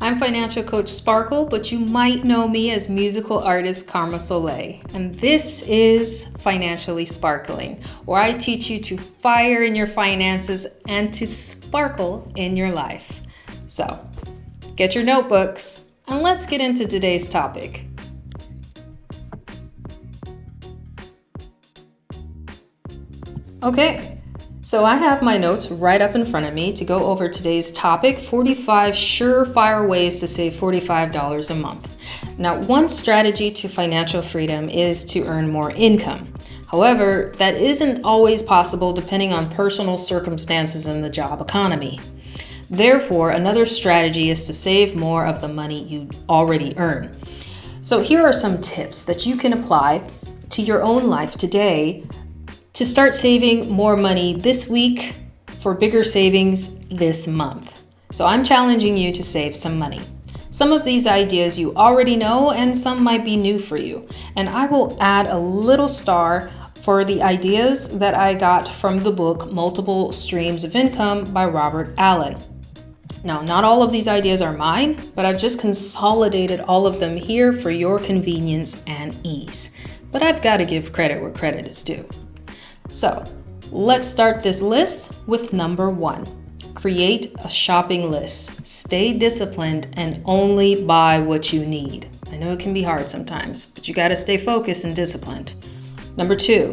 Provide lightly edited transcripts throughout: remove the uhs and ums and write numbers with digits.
I'm financial coach Sparkle, but you might know me as musical artist Karma Soleil. And this is Financially Sparkling, where I teach you to fire in your finances and to sparkle in your life. So, get your notebooks and let's get into today's topic. Okay, so I have my notes right up in front of me to go over today's topic, 45 surefire ways to save $45 a month. Now, one strategy to financial freedom is to earn more income. However, that isn't always possible depending on personal circumstances in the job economy. Therefore, another strategy is to save more of the money you already earn. So here are some tips that you can apply to your own life today to start saving more money this week for bigger savings this month. So I'm challenging you to save some money. Some of these ideas you already know and some might be new for you. And I will add a little star for the ideas that I got from the book Multiple Streams of Income by Robert Allen. Now, not all of these ideas are mine, but I've just consolidated all of them here for your convenience and ease. But I've got to give credit where credit is due. So, let's start this list with number 1. Create a shopping list. Stay disciplined and only buy what you need. I know it can be hard sometimes, but you got to stay focused and disciplined. Number 2,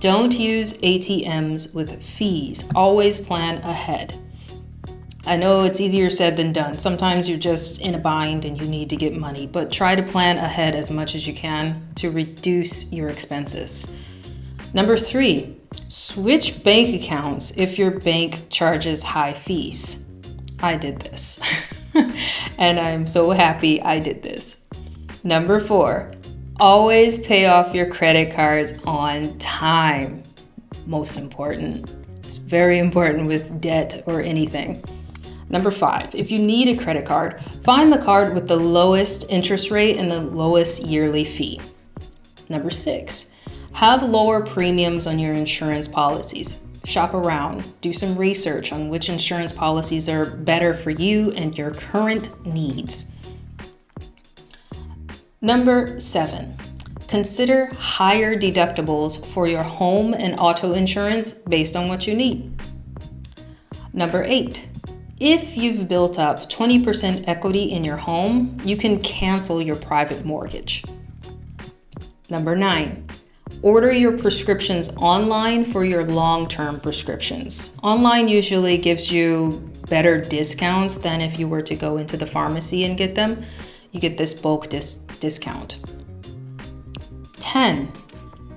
don't use ATMs with fees. Always plan ahead. I know it's easier said than done. Sometimes you're just in a bind and you need to get money, but try to plan ahead as much as you can to reduce your expenses. Number 3, switch bank accounts if your bank charges high fees. I did this, and I'm so happy I did this. Number 4, always pay off your credit cards on time. Most important. It's very important with debt or anything. Number 5, if you need a credit card, find the card with the lowest interest rate and the lowest yearly fee. Number 6, have lower premiums on your insurance policies. Shop around, do some research on which insurance policies are better for you and your current needs. Number 7, consider higher deductibles for your home and auto insurance based on what you need. Number 8, if you've built up 20% equity in your home, you can cancel your private mortgage. Number 9, order your prescriptions online for your long-term prescriptions. Online usually gives you better discounts than if you were to go into the pharmacy and get them. You get this bulk discount. 10,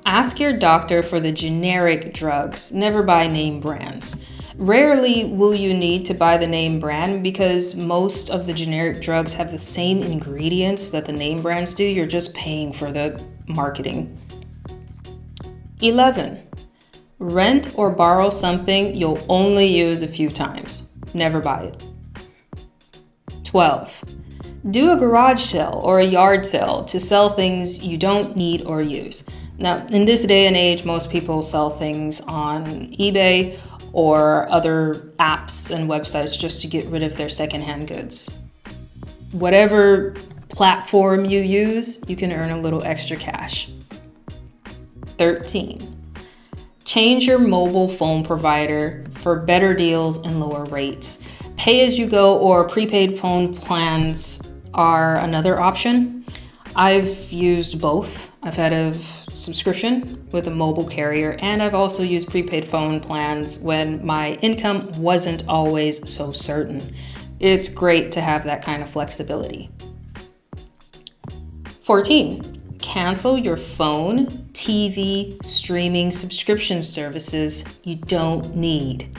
ask your doctor for the generic drugs. Never buy name brands. Rarely will you need to buy the name brand because most of the generic drugs have the same ingredients that the name brands do. You're just paying for the marketing. 11, rent or borrow something you'll only use a few times. Never buy it. 12, do a garage sale or a yard sale to sell things you don't need or use. Now, in this day and age, most people sell things on eBay or other apps and websites just to get rid of their secondhand goods. Whatever platform you use, you can earn a little extra cash. 13, change your mobile phone provider for better deals and lower rates. Pay-as-you-go or prepaid phone plans are another option. I've used both. I've had a subscription with a mobile carrier, and I've also used prepaid phone plans when my income wasn't always so certain. It's great to have that kind of flexibility. 14, cancel your phone, TV, streaming subscription services you don't need.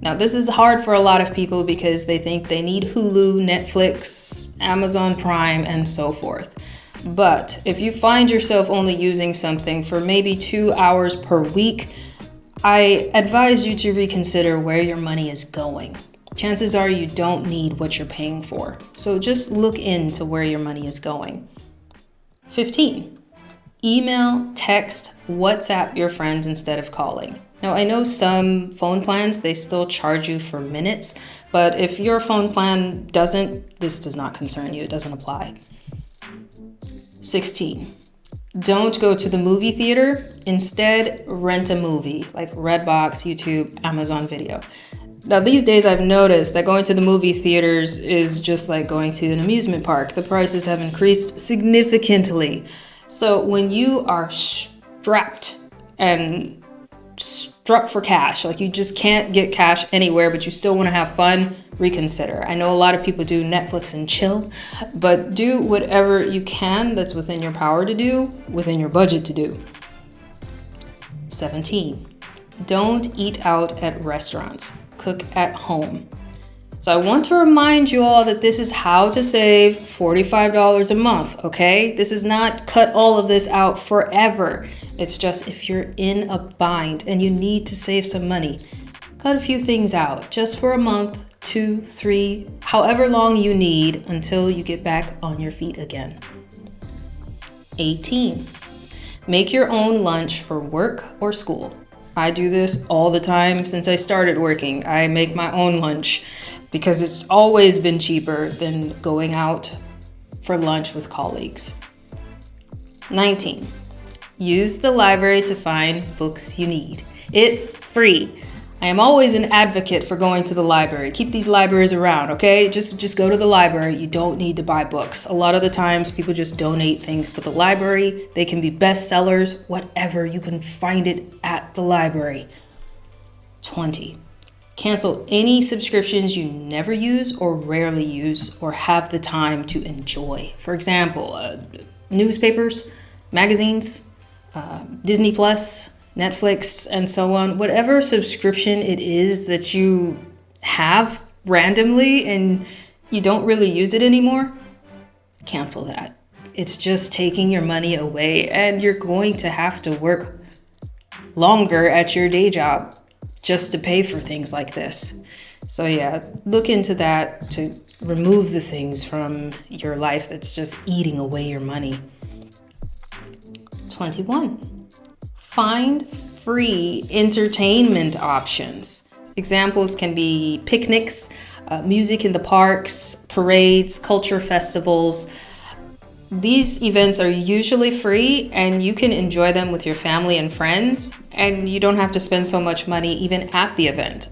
Now, this is hard for a lot of people because they think they need Hulu, Netflix, Amazon Prime, and so forth. But if you find yourself only using something for maybe 2 hours per week, I advise you to reconsider where your money is going. Chances are you don't need what you're paying for. So just look into where your money is going. 15, email, text, WhatsApp your friends instead of calling. Now, I know some phone plans, they still charge you for minutes, but if your phone plan doesn't, this does not concern you. It doesn't apply. 16. Don't go to the movie theater. Instead, rent a movie like Redbox, YouTube, Amazon Video. Now, these days I've noticed that going to the movie theaters is just like going to an amusement park. The prices have increased significantly. So when you are strapped for cash, like you just can't get cash anywhere, but you still want to have fun, reconsider. I know a lot of people do Netflix and chill, but do whatever you can that's within your power to do, within your budget to do. 17. Don't eat out at restaurants. Cook at home. So I want to remind you all that this is how to save $45 a month, okay? This is not cut all of this out forever. It's just if you're in a bind and you need to save some money, cut a few things out just for a month, 2, 3, however long you need until you get back on your feet again. 18. Make your own lunch for work or school. I do this all the time since I started working. I make my own lunch because it's always been cheaper than going out for lunch with colleagues. 19. Use the library to find books you need. It's free. I am always an advocate for going to the library. Keep these libraries around, okay? Just go to the library. You don't need to buy books. A lot of the times people just donate things to the library. They can be bestsellers, whatever. You can find it at the library. 20. Cancel any subscriptions you never use or rarely use or have the time to enjoy. For example, newspapers, magazines, Disney Plus, Netflix, and so on. Whatever subscription it is that you have randomly and you don't really use it anymore, cancel that. It's just taking your money away, and you're going to have to work longer at your day job just to pay for things like this. So yeah, look into that to remove the things from your life that's just eating away your money. 21. Find free entertainment options. Examples can be picnics, music in the parks, parades, culture festivals. These events are usually free and you can enjoy them with your family and friends, and you don't have to spend so much money even at the event.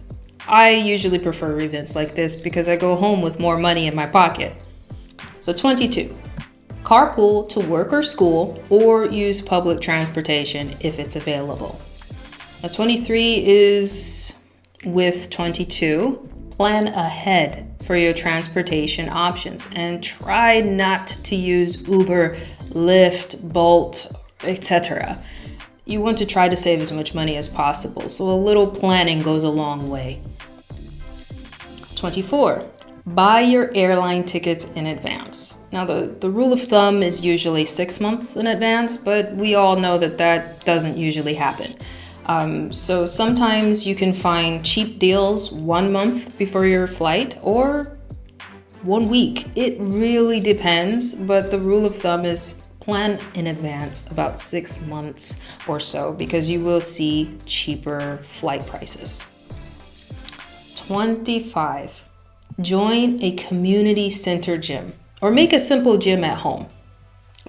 I usually prefer events like this because I go home with more money in my pocket. So 22. Carpool to work or school or use public transportation if it's available. Now 23 is with 22. Plan ahead for your transportation options and try not to use Uber, Lyft, Bolt, etc. You want to try to save as much money as possible, so a little planning goes a long way. 24. Buy your airline tickets in advance. Now, the rule of thumb is usually 6 months in advance, but we all know that doesn't usually happen. So sometimes you can find cheap deals 1 month before your flight or 1 week. It really depends, but the rule of thumb is plan in advance about 6 months or so because you will see cheaper flight prices. 25. Join a community center gym or make a simple gym at home.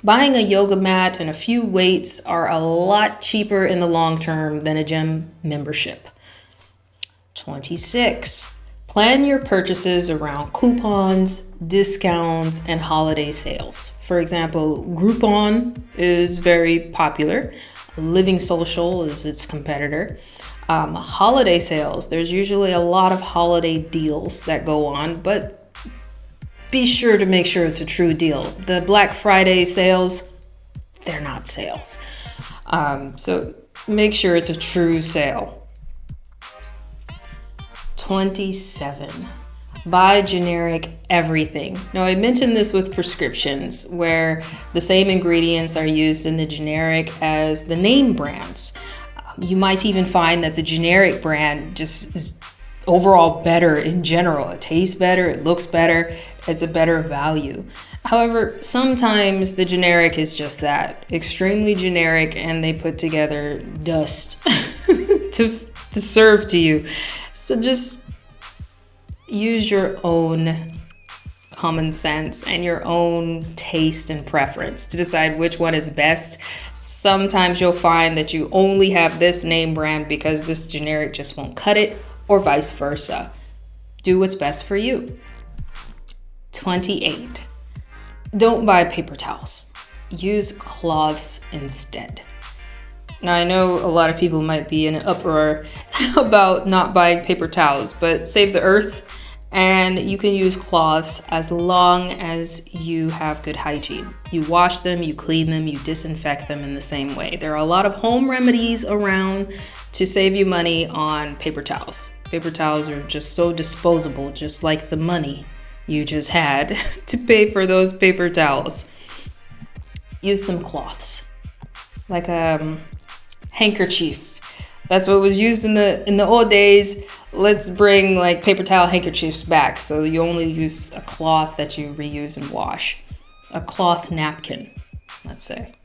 Buying a yoga mat and a few weights are a lot cheaper in the long term than a gym membership. 26. Plan your purchases around coupons, discounts, and holiday sales. For example, Groupon is very popular. Living Social is its competitor. Holiday sales, there's usually a lot of holiday deals that go on, but be sure to make sure it's a true deal. The Black Friday sales, they're not sales. So make sure it's a true sale. 27. Buy generic everything. Now, I mentioned this with prescriptions, where the same ingredients are used in the generic as the name brands. You might even find that the generic brand just is overall better in general. It tastes better, it looks better, it's a better value. However, sometimes the generic is just that, extremely generic, and they put together dust to serve to you. So just use your own common sense and your own taste and preference to decide which one is best. Sometimes you'll find that you only have this name brand because this generic just won't cut it, or vice versa. Do what's best for you. 28. Don't buy paper towels. Use cloths instead. Now, I know a lot of people might be in an uproar about not buying paper towels, but save the earth, and you can use cloths as long as you have good hygiene. You wash them, you clean them, you disinfect them in the same way. There are a lot of home remedies around to save you money on paper towels. Paper towels are just so disposable, just like the money you just had to pay for those paper towels. Use some cloths, like a handkerchief. That's what was used in the old days. Let's bring like paper towel handkerchiefs back, so you only use a cloth that you reuse and wash. A cloth napkin, let's say.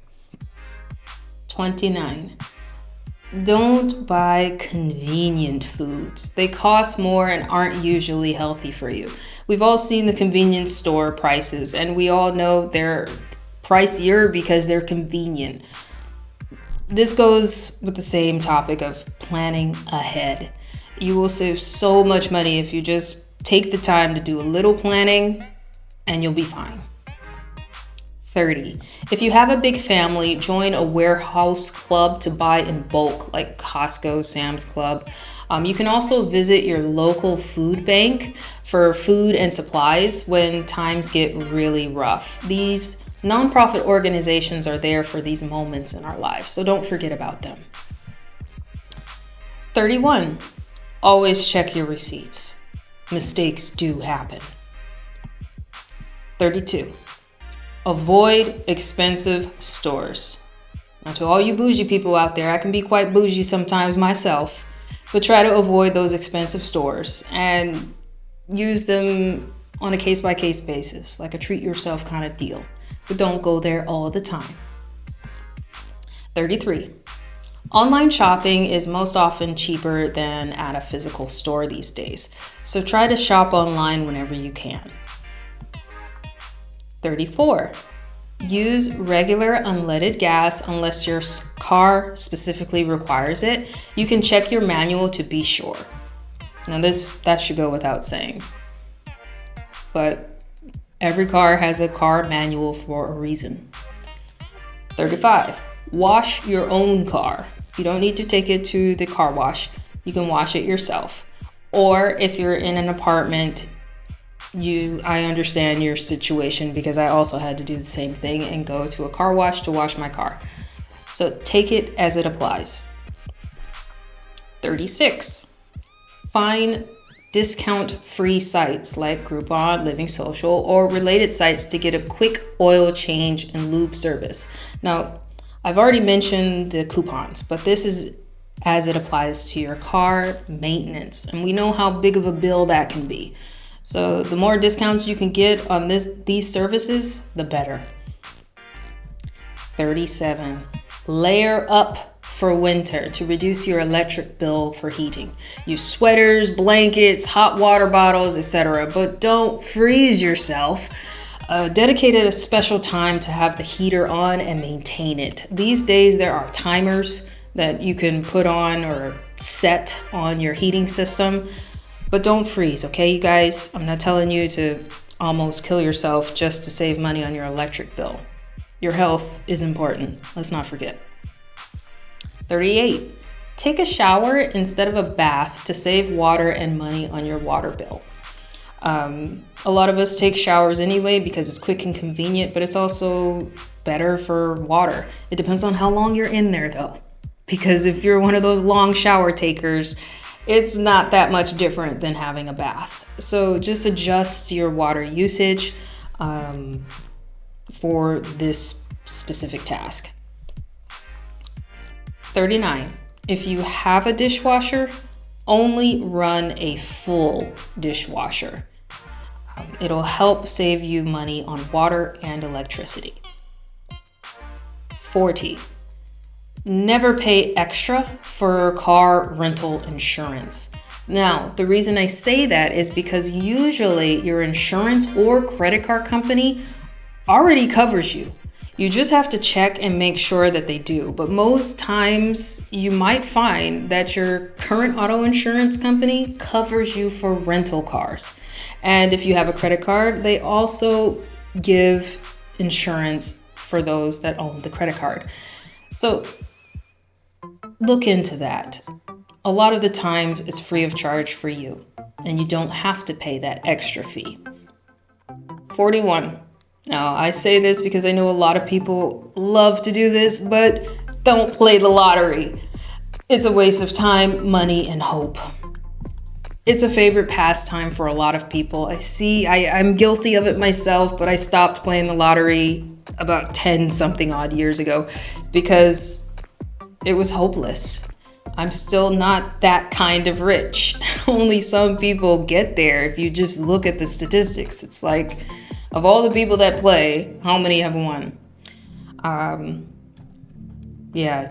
29. Don't buy convenient foods. They cost more and aren't usually healthy for you. We've all seen the convenience store prices, and we all know they're pricier because they're convenient. This goes with the same topic of planning ahead. You will save so much money if you just take the time to do a little planning, and you'll be fine. 30. If you have a big family, join a warehouse club to buy in bulk, like Costco, Sam's Club. You can also visit your local food bank for food and supplies when times get really rough. These nonprofit organizations are there for these moments in our lives, so don't forget about them. 31. Always check your receipts. Mistakes do happen. 32. Avoid expensive stores. Now, to all you bougie people out there, I can be quite bougie sometimes myself, but try to avoid those expensive stores and use them on a case-by-case basis, like a treat yourself kind of deal. But don't go there all the time. 33. Online shopping is most often cheaper than at a physical store these days, so try to shop online whenever you can. 34. Use regular unleaded gas unless your car specifically requires it. You can check your manual to be sure. Now that should go without saying. But every car has a car manual for a reason. 35. Wash your own car. You don't need to take it to the car wash. You can wash it yourself. Or if you're in an apartment, I understand your situation because I also had to do the same thing and go to a car wash to wash my car. So take it as it applies. 36. Find discount-free sites like Groupon, Living Social, or related sites to get a quick oil change and lube service. Now, I've already mentioned the coupons, but this is as it applies to your car maintenance, and we know how big of a bill that can be. So the more discounts you can get on these services, the better. 37. Layer up for winter to reduce your electric bill for heating. Use sweaters, blankets, hot water bottles, etc. But don't freeze yourself. Dedicate a special time to have the heater on and maintain it. These days there are timers that you can put on or set on your heating system. But don't freeze, okay, you guys? I'm not telling you to almost kill yourself just to save money on your electric bill. Your health is important. Let's not forget. 38. Take a shower instead of a bath to save water and money on your water bill. A lot of us take showers anyway because it's quick and convenient, but it's also better for water. It depends on how long you're in there, though. Because if you're one of those long shower takers, it's not that much different than having a bath. So just adjust your water usage for this specific task. 39. If you have a dishwasher, only run a full dishwasher. It'll help save you money on water and electricity. 40. Never pay extra for car rental insurance. Now, the reason I say that is because usually your insurance or credit card company already covers you. You just have to check and make sure that they do. But most times you might find that your current auto insurance company covers you for rental cars. And if you have a credit card, they also give insurance for those that own the credit card. So look into that. A lot of the times it's free of charge for you, and you don't have to pay that extra fee. 41. Now, I say this because I know a lot of people love to do this, but don't play the lottery. It's a waste of time, money, and hope. It's a favorite pastime for a lot of people. I'm guilty of it myself, but I stopped playing the lottery about 10 something odd years ago because it was hopeless. I'm still not that kind of rich. Only some people get there. If you just look at the statistics, it's like, of all the people that play, how many have won?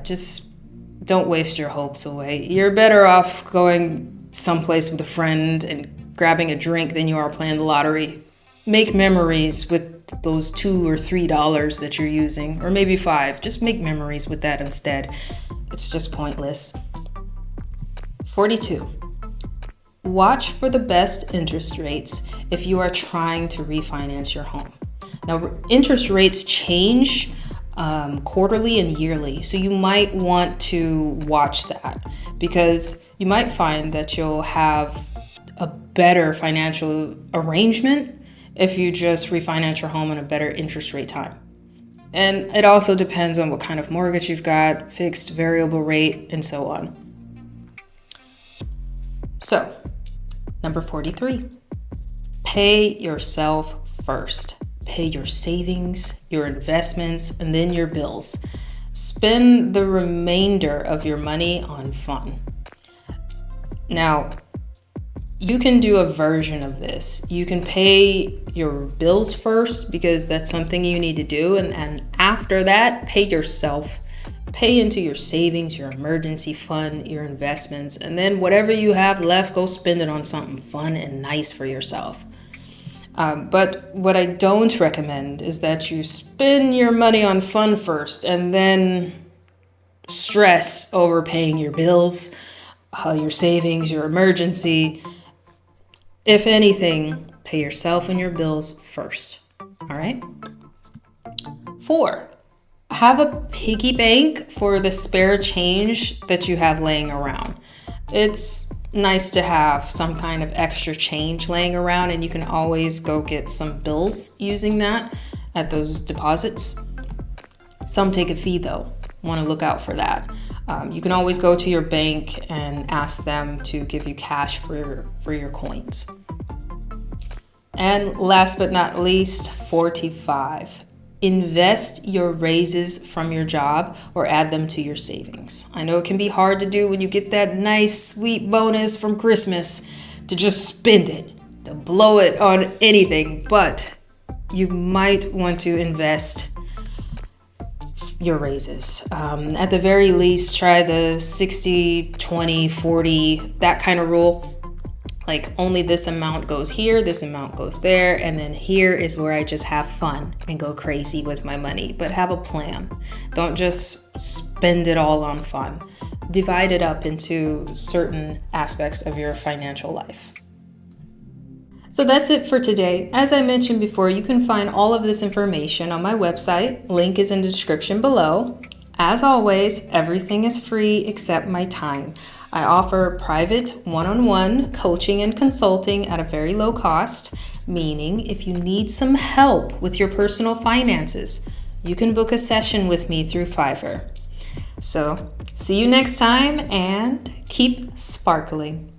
Just don't waste your hopes away. You're better off going someplace with a friend and grabbing a drink than you are playing the lottery. Make memories with those $2 or $3 that you're using, or maybe $5. Just make memories with that instead. It's just pointless. 42. Watch for the best interest rates if you are trying to refinance your home. Now, interest rates change quarterly and yearly, so you might want to watch that because you might find that you'll have a better financial arrangement if you just refinance your home on a better interest rate time. And it also depends on what kind of mortgage you've got, fixed, variable rate, and so on. So, number 43, pay yourself first. Pay your savings, your investments, and then your bills. Spend the remainder of your money on fun. Now, you can do a version of this. You can pay your bills first because that's something you need to do. And after that, pay yourself. Pay into your savings, your emergency fund, your investments, and then whatever you have left, go spend it on something fun and nice for yourself. But what I don't recommend is that you spend your money on fun first and then stress over paying your bills, your savings, your emergency. If anything, pay yourself and your bills first. All right? 4, have a piggy bank for the spare change that you have laying around. It's nice to have some kind of extra change laying around, and you can always go get some bills using that at those deposits. Some take a fee though. Want to look out for that. You can always go to your bank and ask them to give you cash for your coins. And last but not least, 45. Invest your raises from your job or add them to your savings. I know it can be hard to do when you get that nice sweet bonus from Christmas to just spend it, to blow it on anything, but you might want to invest your raises. At the very least, try the 60, 20, 40, that kind of rule. Like only this amount goes here, this amount goes there, and then here is where I just have fun and go crazy with my money. But have a plan. Don't just spend it all on fun. Divide it up into certain aspects of your financial life. So that's it for today. As I mentioned before, you can find all of this information on my website. Link is in the description below. As always, everything is free except my time. I offer private one-on-one coaching and consulting at a very low cost, meaning if you need some help with your personal finances, you can book a session with me through Fiverr. So, see you next time and keep sparkling.